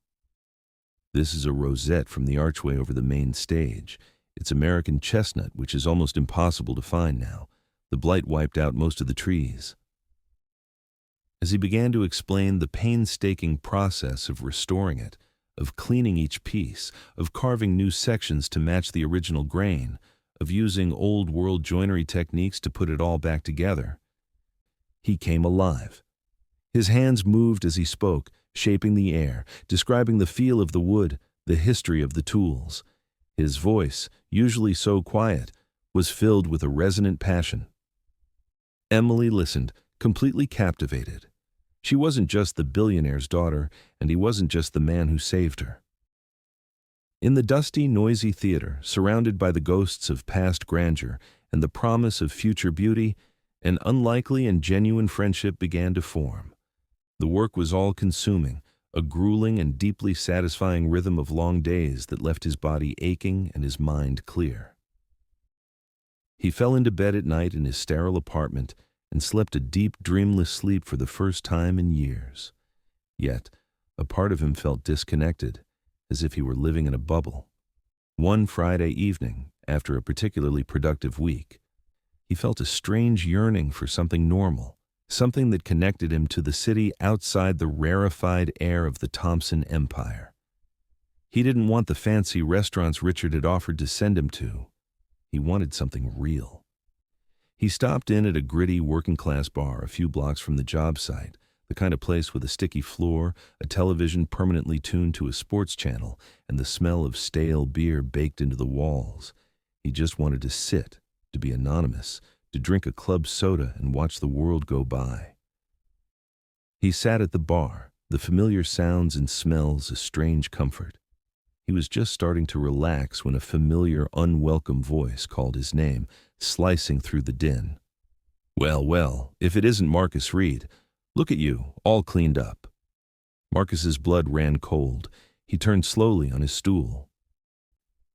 This is a rosette from the archway over the main stage. It's American chestnut, which is almost impossible to find now. The blight wiped out most of the trees. As he began to explain the painstaking process of restoring it, of cleaning each piece, of carving new sections to match the original grain, of using old-world joinery techniques to put it all back together, he came alive. His hands moved as he spoke, shaping the air, describing the feel of the wood, the history of the tools. His voice, usually so quiet, was filled with a resonant passion. Emily listened, completely captivated. She wasn't just the billionaire's daughter, and he wasn't just the man who saved her. In the dusty, noisy theater, surrounded by the ghosts of past grandeur and the promise of future beauty, an unlikely and genuine friendship began to form. The work was all-consuming, a grueling and deeply satisfying rhythm of long days that left his body aching and his mind clear. He fell into bed at night in his sterile apartment and slept a deep, dreamless sleep for the first time in years. Yet, a part of him felt disconnected, as if he were living in a bubble. One Friday evening, after a particularly productive week, he felt a strange yearning for something normal, something that connected him to the city outside the rarefied air of the Thompson Empire. He didn't want the fancy restaurants Richard had offered to send him to. He wanted something real. He stopped in at a gritty working-class bar a few blocks from the job site, the kind of place with a sticky floor, a television permanently tuned to a sports channel, and the smell of stale beer baked into the walls. He just wanted to sit, to be anonymous, to drink a club soda and watch the world go by. He sat at the bar, the familiar sounds and smells a strange comfort. He was just starting to relax when a familiar, unwelcome voice called his name, slicing through the din. "Well, well, if it isn't Marcus Reed. Look at you, all cleaned up." Marcus's blood ran cold. He turned slowly on his stool.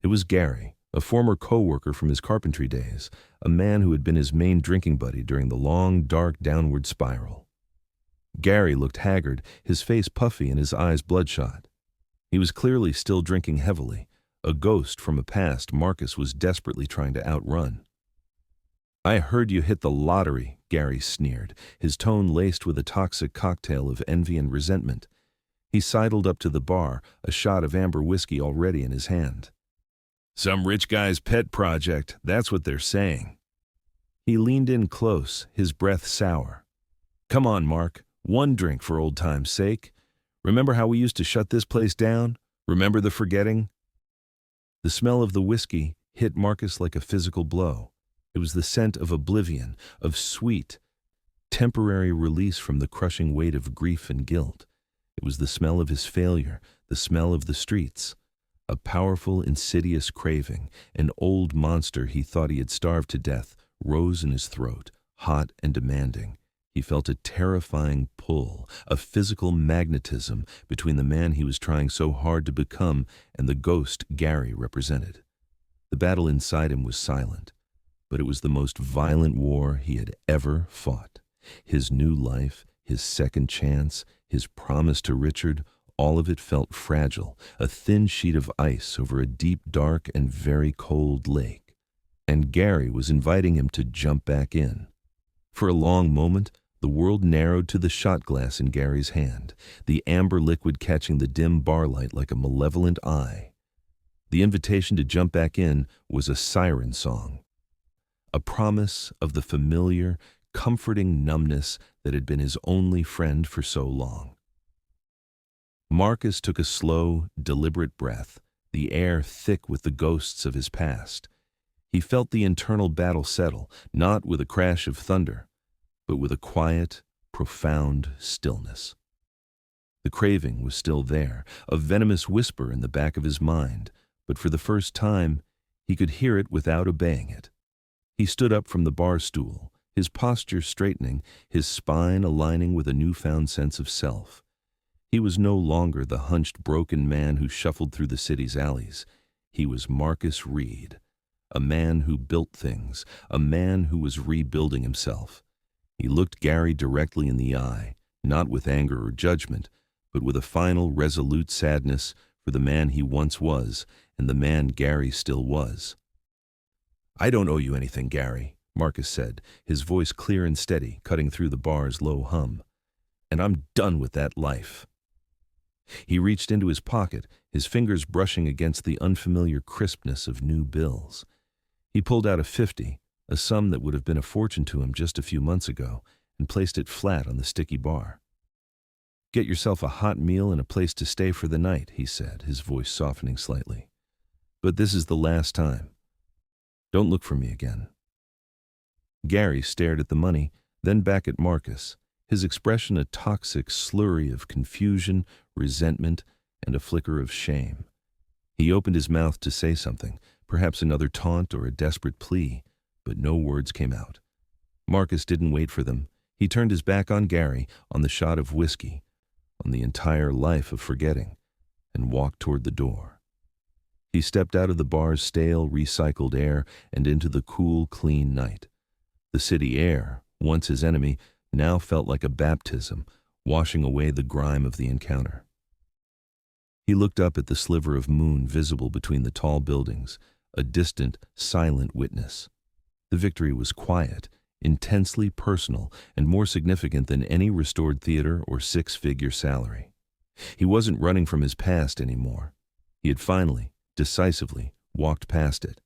It was Gary, a former co-worker from his carpentry days, a man who had been his main drinking buddy during the long, dark downward spiral. Gary looked haggard, his face puffy and his eyes bloodshot. He was clearly still drinking heavily, a ghost from a past Marcus was desperately trying to outrun. "I heard you hit the lottery," Gary sneered, his tone laced with a toxic cocktail of envy and resentment. He sidled up to the bar, a shot of amber whiskey already in his hand. "Some rich guy's pet project, that's what they're saying." He leaned in close, his breath sour. "Come on, Mark, one drink for old time's sake. Remember how we used to shut this place down? Remember the forgetting?" The smell of the whiskey hit Marcus like a physical blow. It was the scent of oblivion, of sweet, temporary release from the crushing weight of grief and guilt. It was the smell of his failure, the smell of the streets. A powerful, insidious craving, an old monster he thought he had starved to death, rose in his throat, hot and demanding. He felt a terrifying pull, a physical magnetism between the man he was trying so hard to become and the ghost Gary represented. The battle inside him was silent, but it was the most violent war he had ever fought. His new life, his second chance, his promise to Richard, all of it felt fragile, a thin sheet of ice over a deep, dark, and very cold lake. And Gary was inviting him to jump back in. For a long moment, the world narrowed to the shot glass in Gary's hand, the amber liquid catching the dim bar light like a malevolent eye. The invitation to jump back in was a siren song, a promise of the familiar, comforting numbness that had been his only friend for so long. Marcus took a slow, deliberate breath, the air thick with the ghosts of his past. He felt the internal battle settle, not with a crash of thunder, but with a quiet, profound stillness. The craving was still there, a venomous whisper in the back of his mind, but for the first time, he could hear it without obeying it. He stood up from the bar stool, his posture straightening, his spine aligning with a newfound sense of self. He was no longer the hunched, broken man who shuffled through the city's alleys. He was Marcus Reed, a man who built things, a man who was rebuilding himself. He looked Gary directly in the eye, not with anger or judgment, but with a final, resolute sadness, for the man he once was and the man Gary still was. "I don't owe you anything, Gary," Marcus said, his voice clear and steady, cutting through the bar's low hum. "And I'm done with that life." He reached into his pocket, his fingers brushing against the unfamiliar crispness of new bills. He pulled out a 50, a sum that would have been a fortune to him just a few months ago, and placed it flat on the sticky bar. "Get yourself a hot meal and a place to stay for the night," he said, his voice softening slightly. "But this is the last time. Don't look for me again." Gary stared at the money, then back at Marcus, his expression a toxic slurry of confusion, resentment, and a flicker of shame. He opened his mouth to say something, perhaps another taunt or a desperate plea, but no words came out. Marcus didn't wait for them. He turned his back on Gary, on the shot of whiskey, on the entire life of forgetting, and walked toward the door. He stepped out of the bar's stale, recycled air and into the cool, clean night. The city air, once his enemy, now felt like a baptism, washing away the grime of the encounter. He looked up at the sliver of moon visible between the tall buildings, a distant, silent witness. The victory was quiet, intensely personal, and more significant than any restored theater or six-figure salary. He wasn't running from his past anymore. He had finally, decisively, walked past it.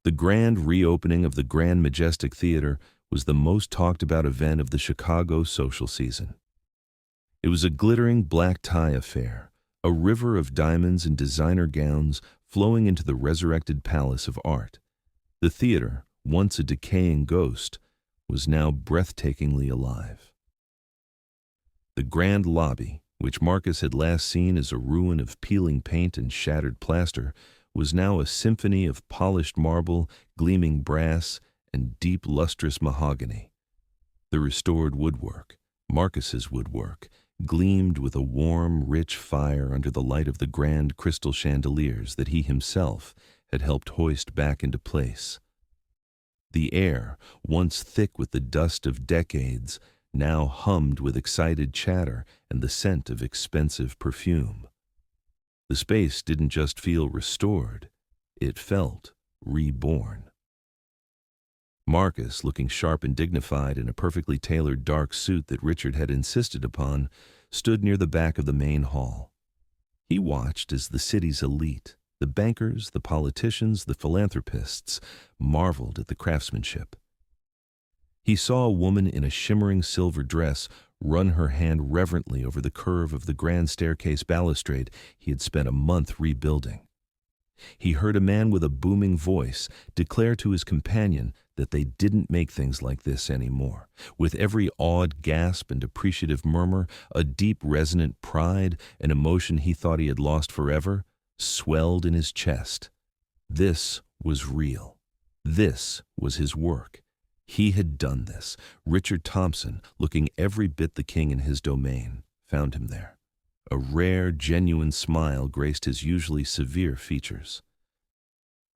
The grand reopening of the Grand Majestic Theater was the most talked about event of the Chicago social season. It was a glittering black tie affair, a river of diamonds and designer gowns flowing into the resurrected palace of art. The theater, once a decaying ghost, was now breathtakingly alive. The grand lobby, which Marcus had last seen as a ruin of peeling paint and shattered plaster, was now a symphony of polished marble, gleaming brass, and deep lustrous mahogany. The restored woodwork, Marcus's woodwork, gleamed with a warm, rich fire under the light of the grand crystal chandeliers that he himself had helped hoist back into place. The air, once thick with the dust of decades, now hummed with excited chatter and the scent of expensive perfume. The space didn't just feel restored, it felt reborn. Marcus, looking sharp and dignified in a perfectly tailored dark suit that Richard had insisted upon, stood near the back of the main hall. He watched as the city's elite, the bankers, the politicians, the philanthropists, marveled at the craftsmanship. He saw a woman in a shimmering silver dress run her hand reverently over the curve of the grand staircase balustrade he had spent a month rebuilding. He heard a man with a booming voice declare to his companion that they didn't make things like this anymore. With every awed gasp and appreciative murmur, a deep resonant pride, an emotion he thought he had lost forever, swelled in his chest. This was real. This was his work. He had done this. Richard Thompson, looking every bit the king in his domain, found him there. A rare, genuine smile graced his usually severe features.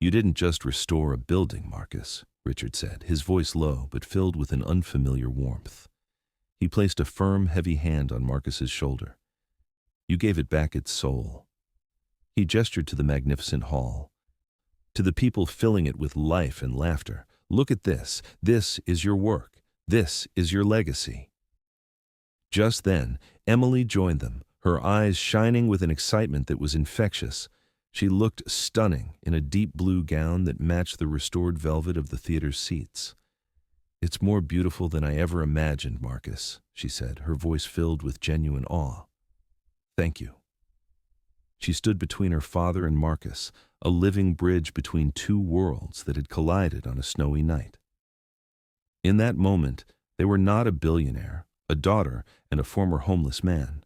"You didn't just restore a building, Marcus," Richard said, his voice low but filled with an unfamiliar warmth. He placed a firm, heavy hand on Marcus's shoulder. "You gave it back its soul." He gestured to the magnificent hall, to the people filling it with life and laughter. "Look at this. This is your work. This is your legacy." Just then, Emily joined them, her eyes shining with an excitement that was infectious. She looked stunning in a deep blue gown that matched the restored velvet of the theater's seats. "It's more beautiful than I ever imagined, Marcus," she said, her voice filled with genuine awe. "Thank you." She stood between her father and Marcus, a living bridge between two worlds that had collided on a snowy night. In that moment, they were not a billionaire, a daughter, and a former homeless man.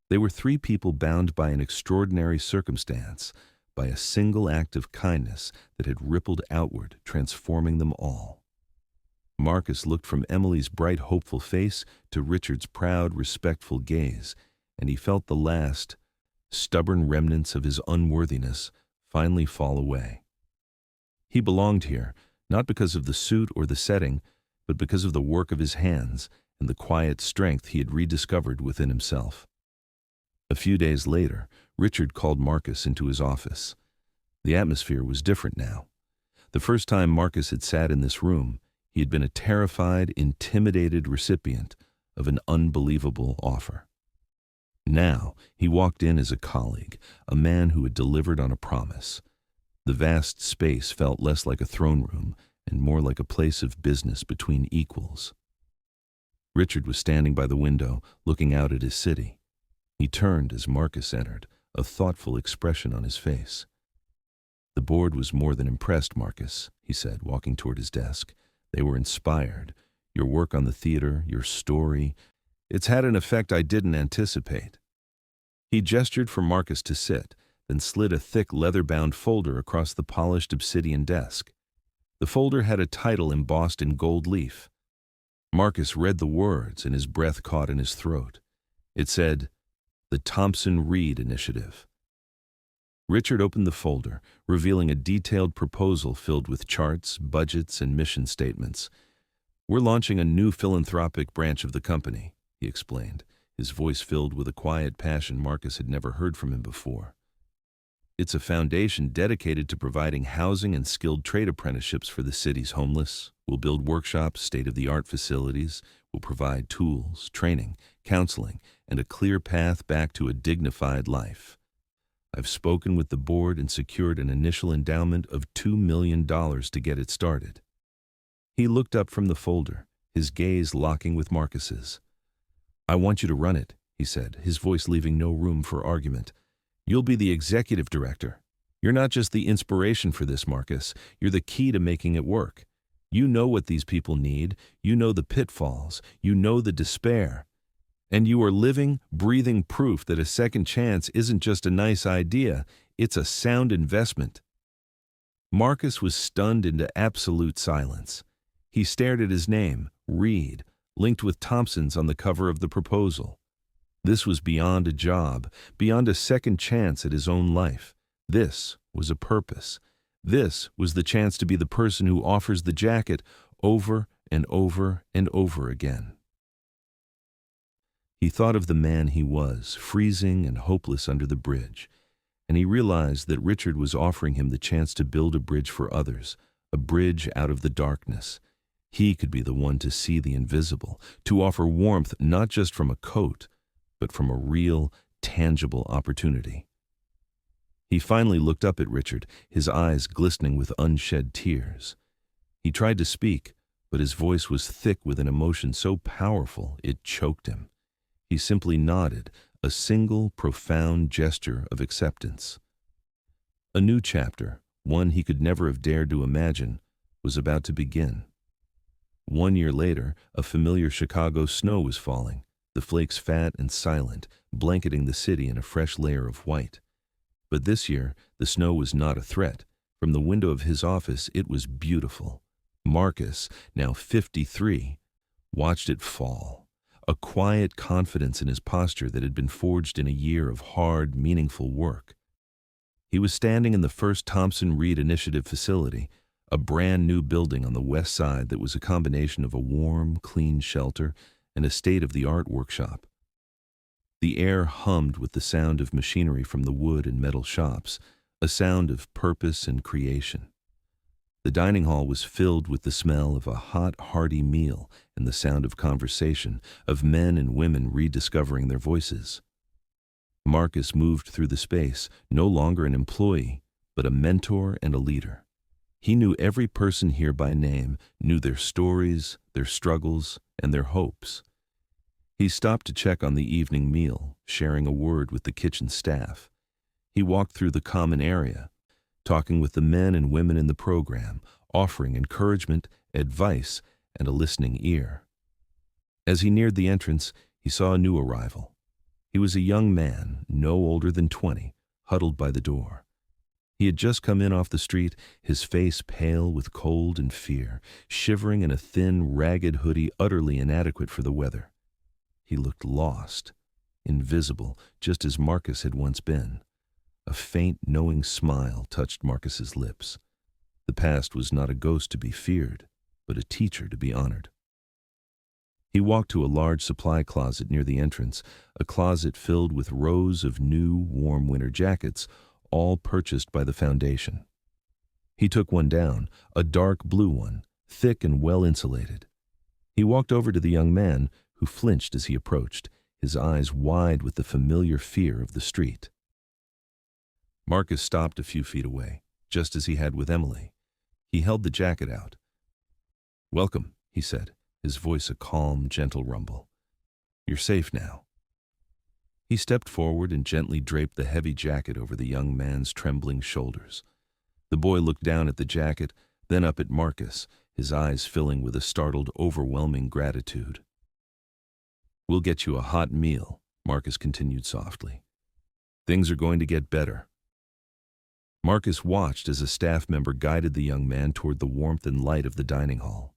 They were three people bound by an extraordinary circumstance, by a single act of kindness that had rippled outward, transforming them all. Marcus looked from Emily's bright, hopeful face to Richard's proud, respectful gaze, and he felt the last, stubborn remnants of his unworthiness finally fall away. He belonged here, not because of the suit or the setting, but because of the work of his hands and the quiet strength he had rediscovered within himself. A few days later, Richard called Marcus into his office. The atmosphere was different now. The first time Marcus had sat in this room, he had been a terrified, intimidated recipient of an unbelievable offer. Now, he walked in as a colleague, a man who had delivered on a promise. The vast space felt less like a throne room and more like a place of business between equals. Richard was standing by the window, looking out at his city. He turned as Marcus entered, a thoughtful expression on his face. "The board was more than impressed, Marcus," he said, walking toward his desk. "They were inspired. Your work on the theater, your story, it's had an effect I didn't anticipate." He gestured for Marcus to sit, then slid a thick leather-bound folder across the polished obsidian desk. The folder had a title embossed in gold leaf. Marcus read the words, and his breath caught in his throat. It said, "The Thompson Reed Initiative." Richard opened the folder, revealing a detailed proposal filled with charts, budgets, and mission statements. "We're launching a new philanthropic branch of the company," he explained, his voice filled with a quiet passion Marcus had never heard from him before. "It's a foundation dedicated to providing housing and skilled trade apprenticeships for the city's homeless. We'll build workshops, state-of-the-art facilities. We'll provide tools, training, counseling, and a clear path back to a dignified life. I've spoken with the board and secured an initial endowment of $2 million to get it started." He looked up from the folder, his gaze locking with Marcus's. "I want you to run it," he said, his voice leaving no room for argument. "You'll be the executive director. You're not just the inspiration for this, Marcus. You're the key to making it work. You know what these people need. You know the pitfalls. You know the despair. And you are living, breathing proof that a second chance isn't just a nice idea, it's a sound investment." Marcus was stunned into absolute silence. He stared at his name, Reed, linked with Thompson's on the cover of the proposal. This was beyond a job, beyond a second chance at his own life. This was a purpose. This was the chance to be the person who offers the jacket over and over and over again. He thought of the man he was, freezing and hopeless under the bridge, and he realized that Richard was offering him the chance to build a bridge for others, a bridge out of the darkness. He could be the one to see the invisible, to offer warmth not just from a coat, but from a real, tangible opportunity. He finally looked up at Richard, his eyes glistening with unshed tears. He tried to speak, but his voice was thick with an emotion so powerful it choked him. He simply nodded, a single, profound gesture of acceptance. A new chapter, one he could never have dared to imagine, was about to begin. 1 year later, a familiar Chicago snow was falling, the flakes fat and silent, blanketing the city in a fresh layer of white. But this year, the snow was not a threat. From the window of his office, it was beautiful. Marcus, now 53, watched it fall, a quiet confidence in his posture that had been forged in a year of hard, meaningful work. He was standing in the first Thompson Reed Initiative facility, a brand new building on the west side that was a combination of a warm, clean shelter and a state-of-the-art workshop. The air hummed with the sound of machinery from the wood and metal shops, a sound of purpose and creation. The dining hall was filled with the smell of a hot, hearty meal and the sound of conversation, of men and women rediscovering their voices. Marcus moved through the space, no longer an employee, but a mentor and a leader. He knew every person here by name, knew their stories, their struggles, and their hopes. He stopped to check on the evening meal, sharing a word with the kitchen staff. He walked through the common area, talking with the men and women in the program, offering encouragement, advice, and a listening ear. As he neared the entrance, he saw a new arrival. He was a young man, no older than 20, huddled by the door. He had just come in off the street, his face pale with cold and fear, shivering in a thin, ragged hoodie utterly inadequate for the weather. He looked lost, invisible, just as Marcus had once been. A faint, knowing smile touched Marcus's lips. The past was not a ghost to be feared, but a teacher to be honored. He walked to a large supply closet near the entrance, a closet filled with rows of new, warm winter jackets, all purchased by the foundation. He took one down, a dark blue one, thick and well insulated. He walked over to the young man, who flinched as he approached, his eyes wide with the familiar fear of the street. Marcus stopped a few feet away, just as he had with Emily. He held the jacket out. "Welcome," he said, his voice a calm, gentle rumble. "You're safe now." He stepped forward and gently draped the heavy jacket over the young man's trembling shoulders. The boy looked down at the jacket, then up at Marcus, his eyes filling with a startled, overwhelming gratitude. "We'll get you a hot meal," Marcus continued softly. "Things are going to get better." Marcus watched as a staff member guided the young man toward the warmth and light of the dining hall.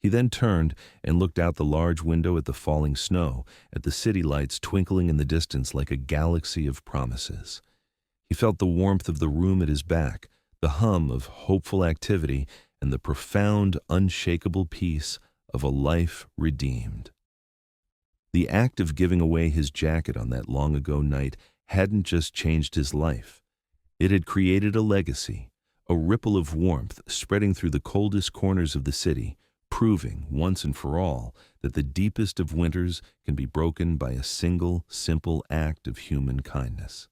He then turned and looked out the large window at the falling snow, at the city lights twinkling in the distance like a galaxy of promises. He felt the warmth of the room at his back, the hum of hopeful activity, and the profound, unshakable peace of a life redeemed. The act of giving away his jacket on that long-ago night hadn't just changed his life. It had created a legacy, a ripple of warmth spreading through the coldest corners of the city, proving, once and for all, that the deepest of winters can be broken by a single, simple act of human kindness.